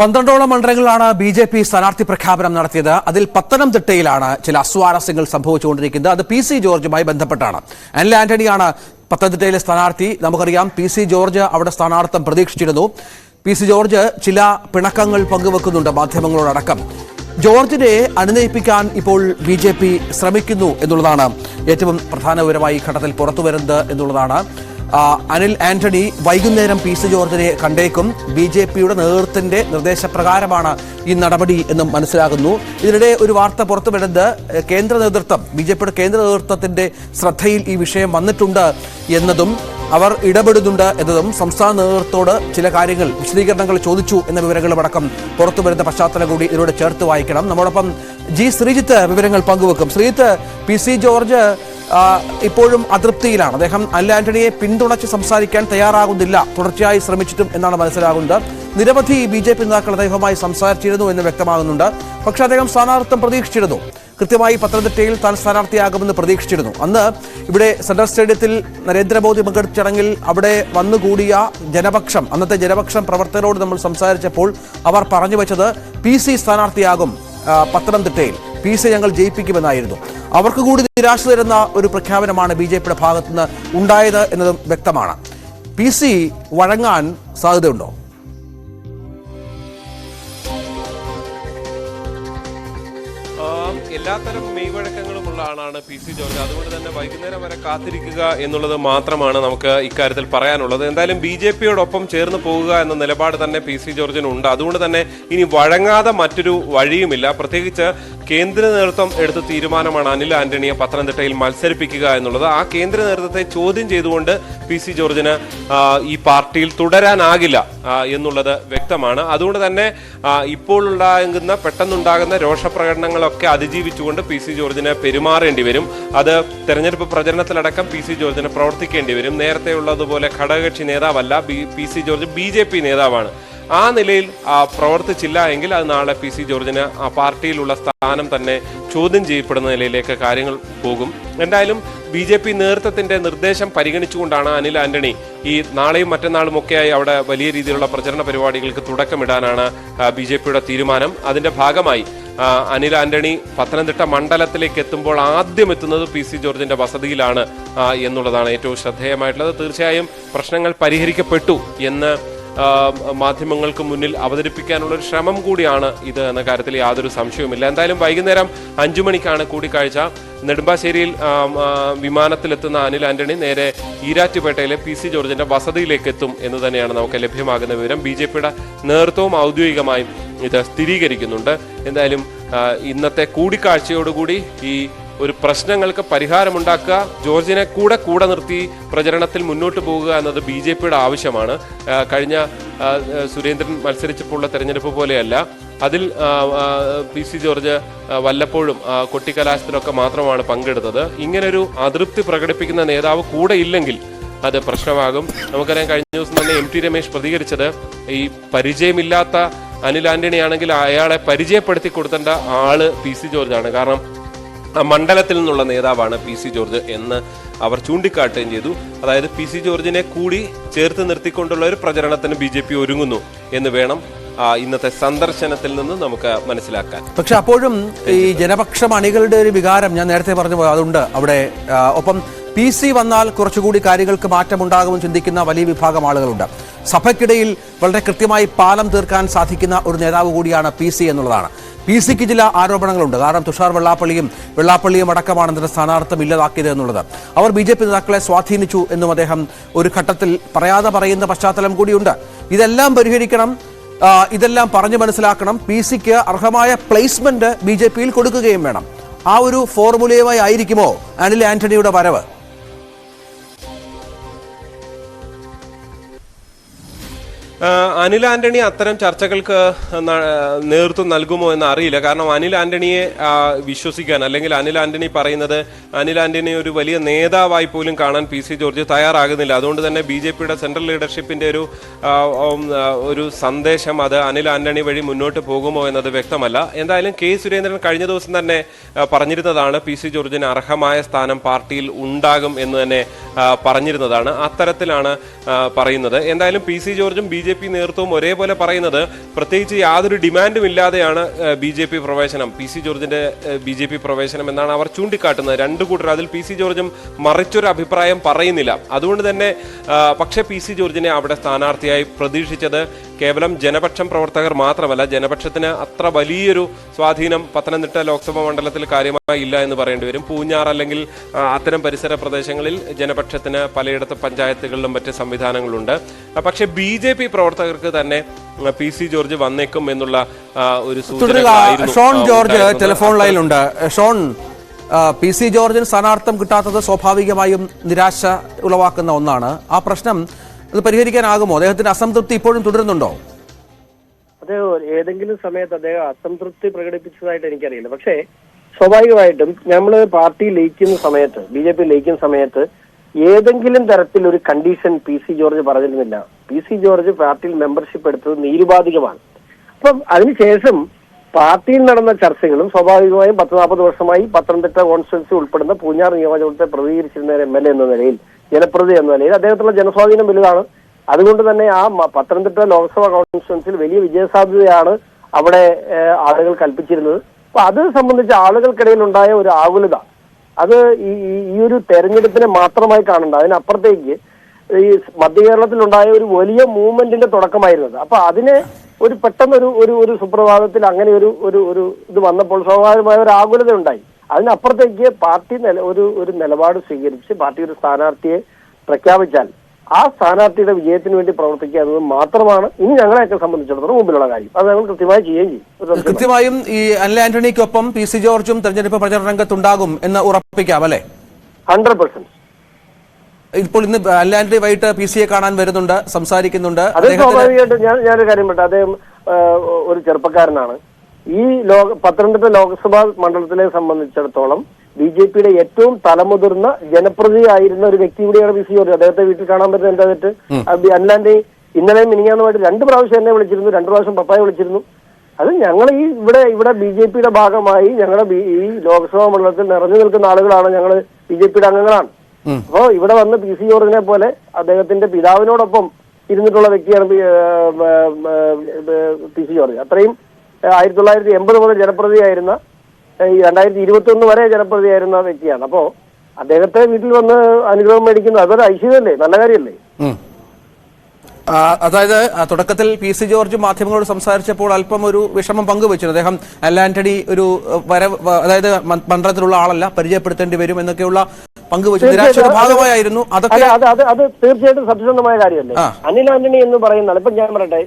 12ഓളം മണ്ഡലങ്ങളിലാണ് ബി.ജെ.പി. സ്ഥാനാർത്ഥി പ്രഖ്യാപനം നടത്തിയത്. അതിൽ പത്തനംതിട്ടയിലാണ് ചില അസ്വാരസ്യങ്ങൾ സംഭവിച്ചുകൊണ്ടിരിക്കുന്നത്. അത് പി.സി. ജോർജുമായി ബന്ധപ്പെട്ടാണ്. അനിൽ ആന്റണിയാണ് പത്തനംതിട്ടയിലെ സ്ഥാനാർത്ഥി. നമുക്കറിയാം, പി.സി. ജോർജ് അവിടെ സ്ഥാനാർത്ഥം പ്രതീക്ഷിച്ചിരുന്നു. പി.സി. ജോർജ് ചില പിണക്കങ്ങൾ പങ്കുവെക്കുന്നുണ്ട് മാധ്യമങ്ങളോടക്കം. ജോർജിനെ അനുനയിപ്പിക്കാൻ ഇപ്പോൾ ബി.ജെ.പി. ശ്രമിക്കുന്നു എന്നുള്ളതാണ് ഏറ്റവും പ്രധാന വിവരമായി ഘട്ടത്തിൽ പുറത്തുവരുന്നത് എന്നുള്ളതാണ്. അനിൽ ആന്റണി വൈകുന്നേരം പി.സി. ജോർജിനെ കണ്ടേക്കും. ബി.ജെ.പിയുടെ നേതൃത്വത്തിന്റെ നിർദ്ദേശപ്രകാരമാണ് ഈ നടപടി എന്നും മനസ്സിലാകുന്നു. ഇതിനിടെ ഒരു വാർത്ത പുറത്തുവരുന്നത് കേന്ദ്ര നേതൃത്വം, ബി.ജെ.പിയുടെ കേന്ദ്ര നേതൃത്വത്തിന്റെ ശ്രദ്ധയിൽ ഈ വിഷയം വന്നിട്ടുണ്ട് എന്നതും അവർ ഇടപെടുന്നുണ്ട് എന്നതും സംസ്ഥാന നേതൃത്വത്തോട് ചില കാര്യങ്ങൾ വിശദീകരണങ്ങൾ ചോദിച്ചു എന്ന വിവരങ്ങളുമടക്കം പുറത്തുവരുന്ന പശ്ചാത്തലം കൂടി ഇതിലൂടെ ചേർത്ത് വായിക്കണം. നമ്മോടൊപ്പം ജി ശ്രീജിത്ത് വിവരങ്ങൾ പങ്കുവെക്കും. ശ്രീജിത്ത്, പി.സി. ജോർജ് ഇപ്പോഴും അതൃപ്തിയിലാണ്. അദ്ദേഹം അനിൽ ആന്റണിയെ പിന്തുണച്ച് സംസാരിക്കാൻ തയ്യാറാകുന്നില്ല, തുടർച്ചയായി ശ്രമിച്ചിട്ടും എന്നാണ് മനസ്സിലാകുന്നത്. നിരവധി ബി.ജെ.പി. നേതാക്കൾ അദ്ദേഹവുമായി സംസാരിച്ചിരുന്നു എന്ന് വ്യക്തമാകുന്നുണ്ട്. പക്ഷേ അദ്ദേഹം സ്ഥാനാർത്ഥം പ്രതീക്ഷിച്ചിരുന്നു. കൃത്യമായി പത്തനംതിട്ടയിൽ താൻ സ്ഥാനാർത്ഥിയാകുമെന്ന് പ്രതീക്ഷിച്ചിരുന്നു. അന്ന് ഇവിടെ സെൻട്രൽ സ്റ്റേഡിയത്തിൽ നരേന്ദ്രമോദി പങ്കെടുത്ത ചടങ്ങിൽ അവിടെ വന്നുകൂടിയ ജനപക്ഷം, അന്നത്തെ ജനപക്ഷം പ്രവർത്തകരോട് നമ്മൾ സംസാരിച്ചപ്പോൾ അവർ പറഞ്ഞു വെച്ചത് പി.സി. സ്ഥാനാർത്ഥിയാകും പത്തനംതിട്ടയിൽ, പി.സി. ഞങ്ങൾ ജയിപ്പിക്കുമെന്നായിരുന്നു. അവർക്ക് കൂടി നിരാശ തരുന്ന ഒരു പ്രഖ്യാപനമാണ് ബി.ജെ.പിയുടെ ഭാഗത്തുനിന്ന് ഉണ്ടായത് എന്നതും വ്യക്തമാണ്. പി.സി. വഴങ്ങാൻ സാധ്യതയുണ്ടോ? എല്ലാത്തരം മെയ്വഴക്കങ്ങളുമുള്ള ആളാണ് പി.സി. ജോർജ്. അതുകൊണ്ട് തന്നെ വൈകുന്നേരം വരെ കാത്തിരിക്കുക എന്നുള്ളത് മാത്രമാണ് നമുക്ക് ഇക്കാര്യത്തിൽ പറയാനുള്ളത്. എന്തായാലും ബി.ജെ.പിയോടൊപ്പം ചേർന്ന് പോകുക എന്ന നിലപാട് തന്നെ പി.സി. ജോർജിനുണ്ട്. അതുകൊണ്ട് തന്നെ ഇനി വഴങ്ങാതെ മറ്റൊരു വഴിയുമില്ല. പ്രത്യേകിച്ച് കേന്ദ്ര നേതൃത്വം എടുത്ത തീരുമാനമാണ് അനിൽ ആന്റണിയെ പത്തനംതിട്ടയിൽ മത്സരിപ്പിക്കുക എന്നുള്ളത്. ആ കേന്ദ്ര നേതൃത്വത്തെ ചോദ്യം ചെയ്തുകൊണ്ട് പി.സി. ജോർജിന് ഈ പാർട്ടിയിൽ തുടരാനാകില്ല എന്നുള്ളത് വ്യക്തമാണ്. അതുകൊണ്ട് തന്നെ ഇപ്പോൾ ഉണ്ടാകുന്ന പെട്ടെന്നുണ്ടാകുന്ന രോഷപ്രകടനങ്ങളൊക്കെ അതിജീവിച്ചുകൊണ്ട് പി.സി. ജോർജിന് പെരുമാറേണ്ടി വരും. അത് തെരഞ്ഞെടുപ്പ് പ്രചരണത്തിലടക്കം പി.സി. ജോർജിന് പ്രവർത്തിക്കേണ്ടി വരും. നേരത്തെ ഉള്ളതുപോലെ ഘടകകക്ഷി നേതാവല്ല പി.സി. George, BJP. നേതാവാണ്. ആ നിലയിൽ പ്രവർത്തിച്ചില്ല എങ്കിൽ അത് നാളെ പി.സി. ജോർജിന് ആ പാർട്ടിയിലുള്ള സ്ഥാനം തന്നെ ചോദ്യം ചെയ്യപ്പെടുന്ന നിലയിലേക്ക് കാര്യങ്ങൾ പോകും. എന്തായാലും ബി.ജെ.പി. നേതൃത്വത്തിന്റെ നിർദ്ദേശം പരിഗണിച്ചുകൊണ്ടാണ് അനിൽ ആന്റണി ഈ നാളെയും മറ്റന്നാളും ഒക്കെയായി അവിടെ വലിയ രീതിയിലുള്ള പ്രചരണ പരിപാടികൾക്ക് തുടക്കമിടാനാണ് ബി.ജെ.പിയുടെ തീരുമാനം. അതിന്റെ ഭാഗമായി അനിൽ ആന്റണി പത്തനംതിട്ട മണ്ഡലത്തിലേക്ക് എത്തുമ്പോൾ ആദ്യം എത്തുന്നത് പി.സി. ജോർജിന്റെ വസതിയിലാണ് എന്നുള്ളതാണ് ഏറ്റവും ശ്രദ്ധേയമായിട്ടുള്ളത്. തീർച്ചയായും പ്രശ്നങ്ങൾ പരിഹരിക്കപ്പെട്ടു എന്ന് മാധ്യമങ്ങൾക്ക് മുന്നിൽ അവതരിപ്പിക്കാനുള്ള ഒരു ശ്രമം കൂടിയാണ് ഇത് എന്ന കാര്യത്തിൽ യാതൊരു സംശയവുമില്ല. എന്തായാലും വൈകുന്നേരം 5 മണിക്കാണ് കൂടിക്കാഴ്ച. നെടുമ്പാശ്ശേരിയിൽ വിമാനത്തിലെത്തുന്ന അനിൽ ആന്റണി നേരെ ഈരാറ്റുപേട്ടയിലെ പി.സി. ജോർജിന്റെ വസതിയിലേക്ക് എത്തും എന്ന് തന്നെയാണ് നമുക്ക് ലഭ്യമാകുന്ന വിവരം. ബി.ജെ.പിയുടെ നേതൃത്വവും ഔദ്യോഗികമായും ഇത് സ്ഥിരീകരിക്കുന്നുണ്ട്. എന്തായാലും ഇന്നത്തെ കൂടിക്കാഴ്ചയോടുകൂടി ഈ ഒരു പ്രശ്നങ്ങൾക്ക് പരിഹാരമുണ്ടാക്കുക, ജോർജിനെ കൂടെ നിർത്തി പ്രചരണത്തിൽ മുന്നോട്ട് പോകുക എന്നത് ബി.ജെ.പിയുടെ ആവശ്യമാണ്. കഴിഞ്ഞ സുരേന്ദ്രൻ മത്സരിച്ചപ്പോഴുള്ള തെരഞ്ഞെടുപ്പ് പോലെയല്ല. അതിൽ പി.സി. ജോർജ് വല്ലപ്പോഴും കൊട്ടിക്കലാശത്തിലൊക്കെ മാത്രമാണ് പങ്കെടുത്തത്. ഇങ്ങനൊരു അതൃപ്തി പ്രകടിപ്പിക്കുന്ന നേതാവ് കൂടെ ഇല്ലെങ്കിൽ അത് പ്രശ്നമാകും. നമുക്കറിയാം, കഴിഞ്ഞ ദിവസം തന്നെ എം.ടി. രമേശ് പ്രതികരിച്ചത് ഈ പരിചയമില്ലാത്ത അനിൽ ആന്റണി ആണെങ്കിൽ അയാളെ പരിചയപ്പെടുത്തി കൊടുക്കേണ്ട ആള് പി.സി. ജോർജാണ്. കാരണം മണ്ഡലത്തിൽ നിന്നുള്ള നേതാവാണ് പി.സി. ജോർജ് എന്ന് അവർ ചൂണ്ടിക്കാട്ടുകയും ചെയ്തു. അതായത് പി.സി. ജോർജിനെ കൂടി ചേർത്ത് നിർത്തിക്കൊണ്ടുള്ള ഒരു പ്രചരണത്തിന് ബി.ജെ.പി. ഒരുങ്ങുന്നു എന്ന് വേണം ഇന്നത്തെ സന്ദർശനത്തിൽ നിന്ന് നമുക്ക് മനസ്സിലാക്കാൻ. പക്ഷെ അപ്പോഴും ഈ ജനപക്ഷം അണികളുടെ ഒരു വികാരം ഞാൻ നേരത്തെ പറഞ്ഞു പോയി, അതുണ്ട് അവിടെ. ഒപ്പം പി.സി. വന്നാൽ കുറച്ചുകൂടി കാര്യങ്ങൾക്ക് മാറ്റമുണ്ടാകുമെന്ന് ചിന്തിക്കുന്ന വലിയ വിഭാഗം ആളുകളുണ്ട്. സഭയ്ക്കിടയിൽ വളരെ കൃത്യമായി പാലം തീർക്കാൻ സാധിക്കുന്ന ഒരു നേതാവ് കൂടിയാണ് പി.സി. എന്നുള്ളതാണ്. പി.സിക്ക് ചില ആരോപണങ്ങളുണ്ട്. കാരണം തുഷാർ വെള്ളാപ്പള്ളിയും അടക്കമാണ് ഇതിന്റെ സ്ഥാനാർത്ഥം ഇല്ലാതാക്കിയത് എന്നുള്ളത്. അവർ ബി.ജെ.പി. നേതാക്കളെ സ്വാധീനിച്ചു എന്നും അദ്ദേഹം ഒരു ഘട്ടത്തിൽ പറയാതെ പറയുന്ന പശ്ചാത്തലം കൂടിയുണ്ട്. ഇതെല്ലാം പരിഹരിക്കണം, ഇതെല്ലാം പറഞ്ഞു മനസ്സിലാക്കണം. പി.സിക്ക് അർഹമായ പ്ലേസ്മെന്റ് ബി.ജെ.പിയിൽ കൊടുക്കുകയും വേണം. ആ ഒരു ഫോർമുലയുമായി ആയിരിക്കുമോ അനിൽ ആന്റണിയുടെ വരവ്? അനിൽ ആന്റണി അത്തരം ചർച്ചകൾക്ക് നേതൃത്വം നൽകുമോ എന്ന് അറിയില്ല. കാരണം അനിൽ ആന്റണിയെ വിശ്വസിക്കാൻ, അല്ലെങ്കിൽ അനിൽ ആന്റണി പറയുന്നത് അനിൽ ആന്റണി ഒരു വലിയ നേതാവായി പോലും കാണാൻ പി.സി. ജോർജ് തയ്യാറാകുന്നില്ല. അതുകൊണ്ട് തന്നെ ബി.ജെ.പിയുടെ സെൻട്രൽ ലീഡർഷിപ്പിന്റെ ഒരു സന്ദേശം അത് അനിൽ ആന്റണി വഴി മുന്നോട്ട് പോകുമോ എന്നത് വ്യക്തമല്ല. എന്തായാലും കെ സുരേന്ദ്രൻ കഴിഞ്ഞ ദിവസം തന്നെ പറഞ്ഞിരുന്നതാണ് പി.സി. ജോർജിന് അർഹമായ സ്ഥാനം പാർട്ടിയിൽ ഉണ്ടാകും എന്ന് തന്നെ പറഞ്ഞിരുന്നതാണ്. അത്തരത്തിലാണ് പറയുന്നത്. എന്തായാലും പി.സി. ജോർജും ബി BJP നേതൃത്വവും ഒരേപോലെ പറയുന്നത് പ്രത്യേകിച്ച് യാതൊരു ഡിമാൻഡും ഇല്ലാതെയാണ് BJP പ്രവേശനം, PC ജോർജിന്റെ BJP പ്രവേശനം എന്നാണ് അവർ ചൂണ്ടിക്കാട്ടുന്നത്. രണ്ടു കൂട്ടർ, അതിൽ PC ജോർജും മറിച്ചൊരു അഭിപ്രായം പറയുന്നില്ല. അതുകൊണ്ട് തന്നെ പക്ഷേ PC ജോർജിനെ അവിടെ സ്ഥാനാർത്ഥിയായി പ്രതീക്ഷിച്ചത് കേവലം ജനപക്ഷം പ്രവർത്തകർ മാത്രമല്ല, ജനപക്ഷത്തിന് അത്ര വലിയൊരു സ്വാധീനം പത്തനംതിട്ട ലോക്സഭാ മണ്ഡലത്തിൽ കാര്യമായി ഇല്ല എന്ന് പറയേണ്ടി വരും. പൂഞ്ഞാർ അല്ലെങ്കിൽ അത്തരം പരിസര പ്രദേശങ്ങളിൽ ജനപക്ഷത്തിന് പലയിടത്ത് പഞ്ചായത്തുകളിലും മറ്റ് സംവിധാനങ്ങളുണ്ട്. പക്ഷെ BJP പ്രവർത്തകർക്ക് തന്നെ PC ജോർജ് വന്നേക്കും എന്നുള്ള ഒരു സൂചന. ഷോൺ ജോർജ് ടെലിഫോൺ ലൈനിലുണ്ട്. ഷോൺ, PC ജോർജിന് സ്ഥാനാർത്ഥം കിട്ടാത്തത് സ്വാഭാവികമായും നിരാശ ഉളവാക്കുന്ന ഒന്നാണ്. ആ പ്രശ്നം അത് പരിഹരിക്കാനാകുമോ? അദ്ദേഹത്തിന്റെ അസംതൃപ്തി ഇപ്പോഴും തുടരുന്നുണ്ടോ? അത് ഏതെങ്കിലും സമയത്ത് അദ്ദേഹം അസംതൃപ്തി പ്രകടിപ്പിച്ചതായിട്ട് എനിക്കറിയില്ല. പക്ഷേ സ്വാഭാവികമായിട്ടും നമ്മൾ പാർട്ടി ലയിക്കുന്ന സമയത്ത്, BJP ലയിക്കുന്ന സമയത്ത് ഏതെങ്കിലും തരത്തിൽ ഒരു കണ്ടീഷൻ PC ജോർജ് പറഞ്ഞിരുന്നില്ല. PC ജോർജ് പാർട്ടിയിൽ മെമ്പർഷിപ്പ് എടുത്തത് നിരുപാധികമാണ്. അപ്പം അതിനുശേഷം പാർട്ടിയിൽ നടന്ന ചർച്ചകളും സ്വാഭാവികമായും 10-40 വർഷമായി പത്തനംതിട്ട കോൺസ്റ്റിറ്റ്യുവൻസി ഉൾപ്പെടുന്ന പൂഞ്ഞാർ നിയോജകത്തെ പ്രതികരിച്ചിരുന്ന ഒരു MLA എന്ന നിലയിൽ, ജനപ്രതി എന്ന നിലയിൽ അദ്ദേഹത്തിനുള്ള ജനസ്വാധീനം വലുതാണ്. അതുകൊണ്ട് തന്നെ ആ പത്തനംതിട്ട ലോക്സഭാ കോൺസ്റ്റിറ്റ്യുവൻസിയിൽ വലിയ വിജയസാധ്യതയാണ് അവിടെ ആളുകൾ കൽപ്പിച്ചിരുന്നത്. അപ്പൊ അത് സംബന്ധിച്ച് ആളുകൾക്കിടയിൽ ഉണ്ടായ ഒരു ആകുലത, അത് ഈ ഒരു തെരഞ്ഞെടുപ്പിനെ മാത്രമായി കാണണ്ട, അതിനപ്പുറത്തേക്ക് ഈ മധ്യ കേരളത്തിലുണ്ടായ ഒരു വലിയ മൂവ്മെന്റിന്റെ തുടക്കമായിരുന്നത്. അപ്പൊ അതിനെ ഒരു പെട്ടെന്നൊരു ഒരു സുപ്രഭാതത്തിൽ അങ്ങനെ ഒരു ഇത് വന്നപ്പോൾ സ്വാഭാവികമായ ഒരു ആകുലത ഉണ്ടായി. അതിനപ്പുറത്തേക്ക് പാർട്ടി ഒരു നിലപാട് സ്വീകരിച്ച് പാർട്ടി ഒരു സ്ഥാനാർത്ഥിയെ പ്രഖ്യാപിച്ചാൽ ആ സ്ഥാനാർത്ഥിയുടെ വിജയത്തിന് വേണ്ടി പ്രവർത്തിക്കുക എന്നത് മാത്രമാണ് ഇനി ഞങ്ങളെയൊക്കെ സംബന്ധിച്ചിടത്തോളം മുമ്പിലുള്ള കാര്യം. അത് ഞങ്ങൾ കൃത്യമായി ചെയ്യുകയും ചെയ്യും. കൃത്യമായും ഈ അനിൽ ആന്റണിക്കൊപ്പം PC ജോർജും തെരഞ്ഞെടുപ്പ് പ്രചരണ രംഗത്തുണ്ടാകും എന്ന് ഉറപ്പിക്കാം അല്ലെ? 100%. ഇപ്പോൾ ഇന്ന് അനിൽ ആന്റണി വൈകിട്ട് PC കാണാൻ വരുന്നുണ്ട്, സംസാരിക്കുന്നുണ്ട്. അത് സ്വാഭാവികമായിട്ടും ഞാനൊരു കാര്യം പറയട്ടെ, അദ്ദേഹം ഒരു ചെറുപ്പക്കാരനാണ്. ഈ പത്തനംതിട്ട ലോക്സഭാ മണ്ഡലത്തിലെ സംബന്ധിച്ചിടത്തോളം BJPയുടെ ഏറ്റവും തലമുതിർന്ന ജനപ്രതിയായിരുന്ന ഒരു വ്യക്തി കൂടിയാണ് PC ജോർജ്. അദ്ദേഹത്തെ വീട്ടിൽ കാണാൻ പറ്റുന്ന എന്താ തെറ്റ്? അനിൽ ആന്റണി ഇന്നലെയും മിനിഞ്ഞാന്നുമായിട്ട് 2 പ്രാവശ്യം എന്നെ വിളിച്ചിരുന്നു, 2 പ്രാവശ്യം പപ്പായെ വിളിച്ചിരുന്നു. അത് ഞങ്ങൾ ഇവിടെ BJPയുടെ ഭാഗമായി ഞങ്ങളുടെ ഈ ലോക്സഭാ മണ്ഡലത്തിൽ നിറഞ്ഞു നിൽക്കുന്ന ആളുകളാണ്, ഞങ്ങൾ BJPയുടെ അംഗങ്ങളാണ്. അപ്പോ ഇവിടെ വന്ന് PC ജോർജിനെ പോലെ അദ്ദേഹത്തിന്റെ പിതാവിനോടൊപ്പം ഇരുന്നിട്ടുള്ള വ്യക്തിയാണ് PC ജോർജ്. അത്രയും 1980 മുതൽ ജനപ്രതിയായിരുന്ന, 2021 വരെ ജനപ്രതിയായിരുന്ന വ്യക്തിയാണ്. അപ്പോ അദ്ദേഹത്തെ വീട്ടിൽ വന്ന് അനുഗ്രഹം മേടിക്കുന്നത് അതൊരു ഐശ്വര്യമല്ലേ, നല്ല കാര്യമല്ലേ? അതായത് തുടക്കത്തിൽ PC ജോർജ് മാധ്യമങ്ങളോട് സംസാരിച്ചപ്പോൾ അല്പം ഒരു വിഷമം പങ്കുവച്ചു. അദ്ദേഹം അനിൽ ആന്റണി ഒരു അതായത് മണ്ഡലത്തിലുള്ള ആളല്ല, പരിചയപ്പെടുത്തേണ്ടി വരും എന്നൊക്കെയുള്ള പങ്കുവച്ചു. നിരാശയുടെ ഭാഗമായിരുന്നു അതൊക്കെ. അത് തീർച്ചയായിട്ടും സത്യസന്ധമായ കാര്യമല്ലേ? അനിൽ ആന്റണി എന്ന് പറയുന്ന, ഇപ്പൊ ഞാൻ പറയട്ടെ,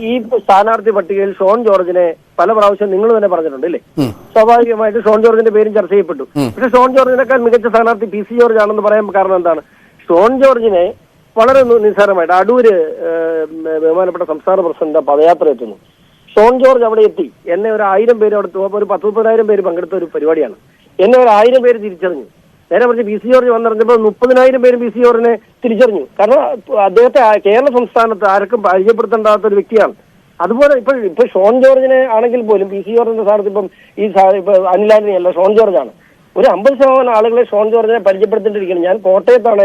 ഈ സ്ഥാനാർത്ഥി പട്ടികയിൽ ഷോൺ ജോർജിനെ പല പ്രാവശ്യം നിങ്ങൾ തന്നെ പറഞ്ഞിട്ടുണ്ട് അല്ലേ? സ്വാഭാവികമായിട്ട് ഷോൺ ജോർജിന്റെ പേരും ചർച്ച ചെയ്യപ്പെട്ടു. പക്ഷെ ഷോൺ ജോർജിനേക്കാൾ മികച്ച സ്ഥാനാർത്ഥി PC ജോർജ് ആണെന്ന് പറയാൻ കാരണം എന്താണ്? ഷോൺ ജോർജിനെ വളരെ നിസ്സാരമായിട്ട് അടൂര് ബഹുമാനപ്പെട്ട സംസ്ഥാന പ്രസിഡന്റ് പദയാത്ര എത്തുന്നു. ഷോൺ ജോർജ് അവിടെ എത്തി. എന്നെ ഒരു 1000 പേര് അവിടെ ഒരു 10-30,000 പേര് പങ്കെടുത്ത ഒരു പരിപാടിയാണ്. എന്നെ ഒരു 1000 പേര് തിരിച്ചറിഞ്ഞു. നേരെ മറിച്ച് PC ജോർജ് വന്നിറങ്ങിയപ്പോൾ 30,000 പേര് PC ജോർജിനെ തിരിച്ചറിഞ്ഞു. കാരണം അദ്ദേഹത്തെ കേരള സംസ്ഥാനത്ത് ആർക്കും പരിചയപ്പെടുത്തേണ്ടാത്ത ഒരു വ്യക്തിയാണ്. അതുപോലെ ഇപ്പൊ ഷോൺ ജോർജിനെ ആണെങ്കിൽ പോലും PC ജോർജിന്റെ സ്ഥാനത്ത് ഇപ്പൊ അനിൽ ആന്റണി അല്ല, ഷോൺ ജോർജാണ്. ഒരു 50% ആളുകളെ ഷോൺ ജോർജിനെ പരിചയപ്പെടുത്തേണ്ടിയിരിക്കണം. ഞാൻ കോട്ടയത്താണ്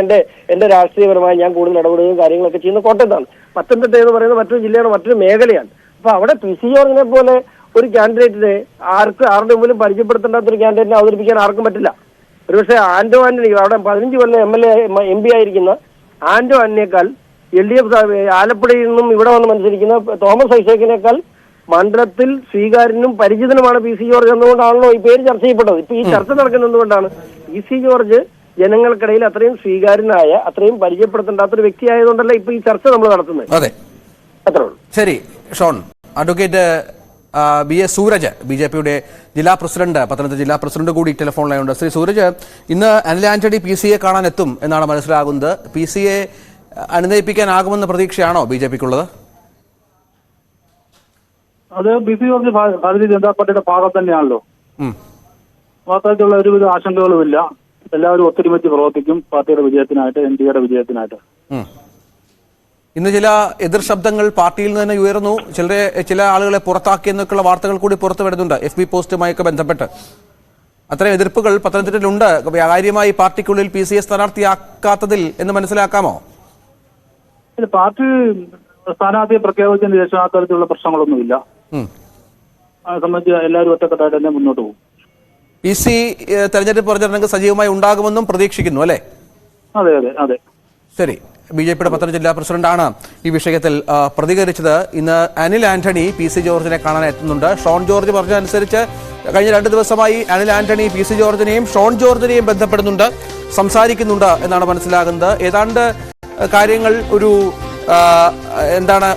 എന്റെ രാഷ്ട്രീയപരമായി ഞാൻ കൂടുതൽ ഇടപെടുകയും കാര്യങ്ങളൊക്കെ ചെയ്യുന്ന കോട്ടയത്താണ്. പത്തനംതിട്ട എന്ന് പറയുന്നത് മറ്റൊരു ജില്ലയാണ്, മറ്റൊരു മേഖലയാണ്. അപ്പൊ അവിടെ PC ജോർജിനെ പോലെ ഒരു കാൻഡിഡേറ്റിനെ ആരുടെ മുമ്പിലും പരിചയപ്പെടുത്തേണ്ടാത്ത ഒരു കാൻഡിഡേറ്റിനെ അവതരിപ്പിക്കാൻ ആർക്കും പറ്റില്ല. ഒരുപക്ഷെ ആന്റോ ആന്റണി അവിടെ 15 കൊല്ലം MP ആയിരിക്കുന്ന ആന്റോ ആന്റണിയേക്കാൾ LDF ആലപ്പുഴയിൽ നിന്നും ഇവിടെ വന്ന് മത്സരിക്കുന്ന തോമസ് ഐസക്കിനേക്കാൾ മണ്ഡലത്തിൽ സ്വീകാര്യനും പരിചിതനുമാണ് PC ജോർജ് എന്നുകൊണ്ടാണല്ലോ ഈ പേര് ചർച്ച ചെയ്യപ്പെട്ടത്. ഇപ്പൊ ഈ ചർച്ച നടക്കുന്നത് എന്തുകൊണ്ടാണ്? PC ജോർജ് ജനങ്ങൾക്കിടയിൽ അത്രയും സ്വീകാര്യനായ, അത്രയും പരിചയപ്പെടുത്തേണ്ടാത്തൊരു വ്യക്തി ആയതുകൊണ്ടല്ല ഇപ്പൊ ഈ ചർച്ച നമ്മൾ നടത്തുന്നത്. അതെ, അത്രേ ഉള്ളൂ. ശരി ഷോൺ. അഡ്വക്കേറ്റ് BA സൂരജ്, BJPയുടെ ജില്ലാ പ്രസിഡന്റ്, പത്തനംതിട്ട ജില്ലാ പ്രസിഡന്റ് കൂടി ടെലിഫോൺ ലൈനുണ്ട്. ശ്രീ സൂരജ്, ഇന്ന് അനിൽ ആന്റണി PC കാണാൻ എത്തും എന്നാണ് മനസ്സിലാകുന്നത്. PC അനുനയിപ്പിക്കാനാകുമെന്ന പ്രതീക്ഷയാണോ BJPക്കുള്ളത്? അത് PC ജോർജ് ഭാരതീയ ജനതാ പാർട്ടിയുടെ ഭാഗം തന്നെയാണല്ലോ. അത്തരത്തിലുള്ള ഒരുവിധ ആശങ്കകളുമില്ല. എല്ലാവരും ഒത്തൊരുമിച്ച് പ്രവർത്തിക്കും പാർട്ടിയുടെ വിജയത്തിനായിട്ട്, NDAയുടെ വിജയത്തിനായിട്ട്. ഇന്ന് ചില എതിർ ശബ്ദങ്ങൾ പാർട്ടിയിൽ നിന്ന് തന്നെ ഉയർന്നു. ചില ആളുകളെ പുറത്താക്കിയെന്നൊക്കെയുള്ള വാർത്തകൾ കൂടി പുറത്തു വരുന്നുണ്ട് FB പോസ്റ്റുമായൊക്കെ ബന്ധപ്പെട്ട്. അത്തരം എതിർപ്പുകൾ പത്തനംതിട്ടയിലുണ്ട്. കാര്യമായി പാർട്ടിക്കുള്ളിൽ PC സ്ഥാനാർത്ഥിയാക്കാത്തതിൽ എന്ന് മനസ്സിലാക്കാമോ? പാർട്ടി സ്ഥാനാർത്ഥിയെ പ്രഖ്യാപിച്ചതിന് ശേഷം ആ തരത്തിലുള്ള പ്രശ്നങ്ങളൊന്നുമില്ല. അത് സംബന്ധിച്ച് എല്ലാവരും ഒറ്റക്കെട്ടായിട്ട് തന്നെ മുന്നോട്ട് പോകും. PC തെരഞ്ഞെടുപ്പ് പ്രചരണങ്ങൾ സജീവമായി ഉണ്ടാകുമെന്നും പ്രതീക്ഷിക്കുന്നു അല്ലേ? അതെ അതെ അതെ. ശരി. BJPയുടെ പത്തനംതിട്ട ജില്ലാ പ്രസിഡന്റാണ് ഈ വിഷയത്തിൽ പ്രതികരിച്ചത്. ഇന്ന് അനിൽ ആന്റണി PC ജോർജിനെ കാണാൻ എത്തുന്നുണ്ട്. ഷോൺ ജോർജ് പറഞ്ഞതനുസരിച്ച് കഴിഞ്ഞ 2 ദിവസമായി അനിൽ ആന്റണി PC ജോർജിനെയും ഷോൺ ജോർജിനെയും ബന്ധപ്പെടുന്നുണ്ട്, സംസാരിക്കുന്നുണ്ട് എന്നാണ് മനസ്സിലാകുന്നത്. ഏതാണ്ട് കാര്യങ്ങൾ ഒരു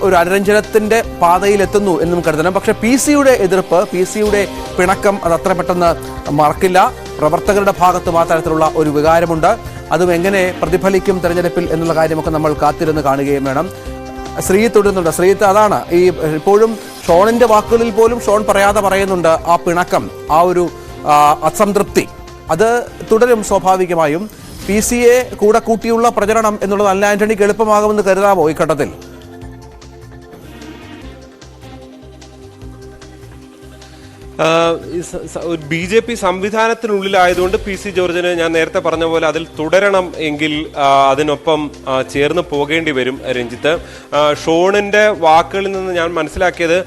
ഒരു അനുരഞ്ജനത്തിന്റെ പാതയിലെത്തുന്നു എന്നും കരുതണം. പക്ഷെ PC-യുടെ എതിർപ്പ്, PC-യുടെ പിണക്കം അത് അത്ര പെട്ടെന്ന് മറക്കില്ല. പ്രവർത്തകരുടെ ഭാഗത്തും ആ തരത്തിലുള്ള ഒരു വികാരമുണ്ട്. അതും എങ്ങനെ പ്രതിഫലിക്കും തെരഞ്ഞെടുപ്പിൽ എന്നുള്ള കാര്യമൊക്കെ നമ്മൾ കാത്തിരുന്ന് കാണുകയും വേണം. ശ്രീജിത്ത് തുടരുന്നുണ്ട്. ശ്രീജിത്ത്, അതാണ് ഈ ഇപ്പോഴും ഷോണിന്റെ വാക്കുകളിൽ പോലും ഷോൺ പറയാതെ പറയുന്നുണ്ട് ആ പിണക്കം, ആ ഒരു അസംതൃപ്തി അത് തുടരും സ്വാഭാവികമായും. PC-യെ കൂടെ കൂട്ടിയുള്ള പ്രചരണം എന്നുള്ളത് അനിൽ ആന്റണിക്ക് എളുപ്പമാകുമെന്ന് കരുതാമോ ഈ ഘട്ടത്തിൽ? BJP സംവിധാനത്തിനുള്ളിലായതുകൊണ്ട് PC ജോർജിന് ഞാൻ നേരത്തെ പറഞ്ഞ പോലെ അതിൽ തുടരണം എങ്കിൽ അതിനൊപ്പം ചേർന്ന് പോകേണ്ടി വരും. രഞ്ജിത്ത്, ഷോണിന്റെ വാക്കുകളിൽ നിന്ന് ഞാൻ മനസ്സിലാക്കിയത്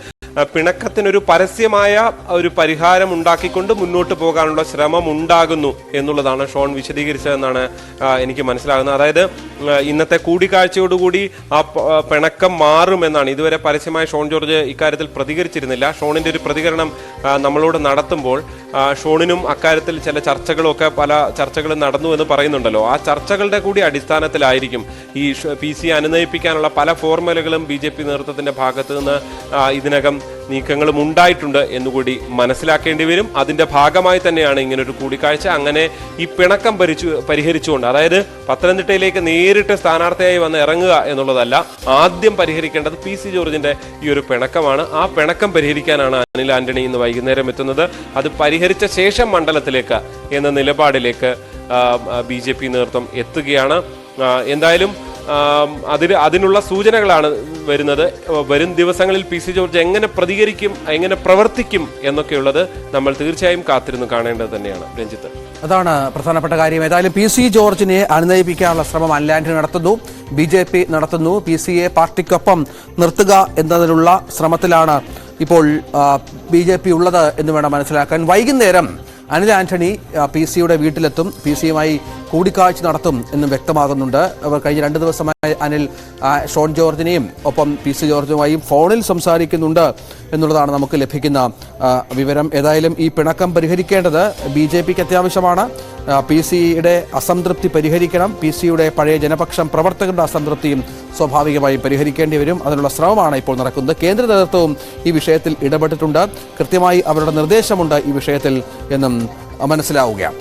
പിണക്കത്തിനൊരു പരസ്യമായ ഒരു പരിഹാരം ഉണ്ടാക്കിക്കൊണ്ട് മുന്നോട്ട് പോകാനുള്ള ശ്രമം ഉണ്ടാകുന്നു എന്നുള്ളതാണ് ഷോൺ വിശദീകരിച്ചതെന്നാണ് എനിക്ക് മനസ്സിലാകുന്നത്. അതായത് ഇന്നത്തെ കൂടിക്കാഴ്ചയോടുകൂടി ആ പിണക്കം മാറുമെന്നാണ്. ഇതുവരെ പരസ്യമായ ഷോൺ ജോർജ് ഇക്കാര്യത്തിൽ പ്രതികരിച്ചിരുന്നില്ല. ഷോണിന്റെ ഒരു പ്രതികരണം നമ്മളോട് നടത്തുമ്പോൾ ഷോണിനും അക്കാര്യത്തിൽ ചില ചർച്ചകളൊക്കെ പല ചർച്ചകളും നടന്നു എന്ന് പറയുന്നുണ്ടല്ലോ. ആ ചർച്ചകളുടെ കൂടി അടിസ്ഥാനത്തിലായിരിക്കും ഈ PC അനുനയിപ്പിക്കാനുള്ള പല ഫോർമുലകളും BJP നേതൃത്വത്തിന്റെ ഭാഗത്ത് നിന്ന് ഇതിനകം നീക്കങ്ങളും ഉണ്ടായിട്ടുണ്ട് എന്നുകൂടി മനസ്സിലാക്കേണ്ടി വരും. അതിന്റെ ഭാഗമായി തന്നെയാണ് ഇങ്ങനൊരു കൂടിക്കാഴ്ച. അങ്ങനെ ഈ പിണക്കം പരിഹരിച്ചുകൊണ്ട്, അതായത് പത്തനംതിട്ടയിലേക്ക് നേരിട്ട് സ്ഥാനാർത്ഥിയായി വന്ന് ഇറങ്ങുക എന്നുള്ളതല്ല, ആദ്യം പരിഹരിക്കേണ്ടത് PC ജോർജിന്റെ ഈ ഒരു പിണക്കമാണ്. ആ പിണക്കം പരിഹരിക്കാനാണ് അനിൽ ആന്റണി ഇന്ന് വൈകുന്നേരം എത്തുന്നത്. അത് പരിഹരിച്ച ശേഷം മണ്ഡലത്തിലേക്ക് എന്ന നിലപാടിലേക്ക് BJP നേതൃത്വം എത്തുകയാണ്. എന്തായാലും അതിനുള്ള സൂചനകളാണ് വരുന്നത്. വരും ദിവസങ്ങളിൽ PC ജോർജ് എങ്ങനെ പ്രതികരിക്കും, എങ്ങനെ പ്രവർത്തിക്കും എന്നൊക്കെയുള്ളത് നമ്മൾ തീർച്ചയായും കാത്തിരുന്ന് കാണേണ്ടത് തന്നെയാണ്. രഞ്ജിത്ത്, അതാണ് പ്രധാനപ്പെട്ട കാര്യം. ഏതായാലും PC ജോർജിനെ അനുനയിപ്പിക്കാനുള്ള ശ്രമം അനിൽ ആന്റണി നടത്തുന്നു, BJP നടത്തുന്നു. PC-യെ പാർട്ടിക്കൊപ്പം നിർത്തുക എന്നതിനുള്ള ശ്രമത്തിലാണ് ഇപ്പോൾ BJP ഉള്ളത് എന്ന് വേണം മനസ്സിലാക്കാൻ. വൈകുന്നേരം അനിൽ ആന്റണി PC-യുടെ വീട്ടിലെത്തും, PC-യുമായി കൂടിക്കാഴ്ച നടത്തും എന്നും വ്യക്തമാകുന്നുണ്ട്. അവർ കഴിഞ്ഞ 2 ദിവസമായി അനിൽ ഷോൺ ജോർജിനെയും ഒപ്പം PC ജോർജുമായും ഫോണിൽ സംസാരിക്കുന്നുണ്ട് എന്നുള്ളതാണ് നമുക്ക് ലഭിക്കുന്ന വിവരം. ഏതായാലും ഈ പിണക്കം പരിഹരിക്കേണ്ടത് BJPക്ക് അത്യാവശ്യമാണ്. PC-യുടെ അസംതൃപ്തി പരിഹരിക്കണം. PC-യുടെ പഴയ ജനപക്ഷം പ്രവർത്തകരുടെ അസംതൃപ്തിയും സ്വാഭാവികമായും പരിഹരിക്കേണ്ടി വരും. അതിനുള്ള ശ്രമമാണ് ഇപ്പോൾ നടക്കുന്നത്. കേന്ദ്ര നേതൃത്വവും ഈ വിഷയത്തിൽ ഇടപെട്ടിട്ടുണ്ട്. കൃത്യമായി അവരുടെ നിർദ്ദേശമുണ്ട് ഈ വിഷയത്തിൽ എന്നും മനസ്സിലാവുകയാണ്.